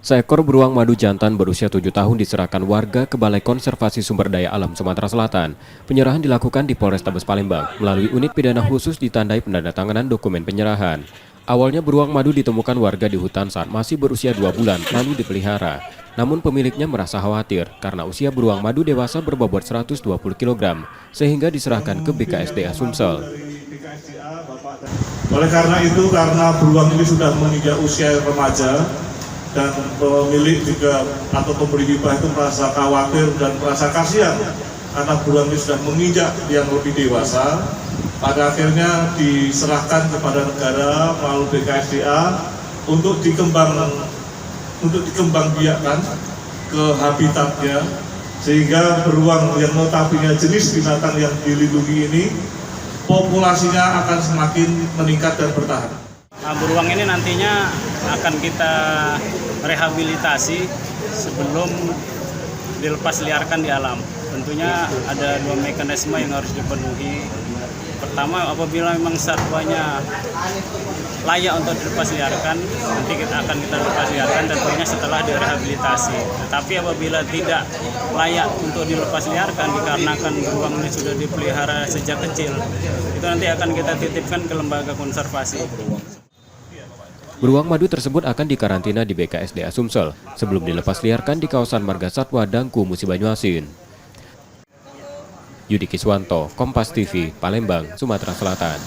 Seekor beruang madu jantan berusia 7 tahun diserahkan warga ke Balai Konservasi Sumber Daya Alam Sumatera Selatan. Penyerahan dilakukan di Polrestabes Palembang melalui unit pidana khusus ditandai penandatanganan dokumen penyerahan. Awalnya beruang madu ditemukan warga di hutan saat masih berusia 2 bulan lalu dipelihara. Namun pemiliknya merasa khawatir karena usia beruang madu dewasa berbobot 120 kg sehingga diserahkan ke BKSDA Sumsel. Oleh karena itu, karena beruang ini sudah menginjak usia remaja, dan pemilik juga atau pemberi hibah itu merasa khawatir dan merasa kasihan karena beruang ini sudah menginjak yang lebih dewasa, pada akhirnya diserahkan kepada negara melalui BKSDA untuk dikembangbiakkan ke habitatnya, sehingga beruang yang notabene jenis binatang yang dilindungi ini populasinya akan semakin meningkat dan bertahan. Beruang ini nantinya akan kita rehabilitasi sebelum dilepas liarkan di alam. Tentunya ada 2 mekanisme yang harus dipenuhi. Pertama, apabila memang satwanya layak untuk dilepas liarkan, nanti kita lepas liarkan tentunya setelah direhabilitasi. Tapi apabila tidak layak untuk dilepas liarkan dikarenakan beruang ini sudah dipelihara sejak kecil, itu nanti akan kita titipkan ke lembaga konservasi. Beruang madu tersebut akan dikarantina di BKSDA Sumsel sebelum dilepas liarkan di kawasan Marga Satwa Dangku, Musi Banyuasin. Yudi Kiswanto, Kompas TV, Palembang, Sumatera Selatan.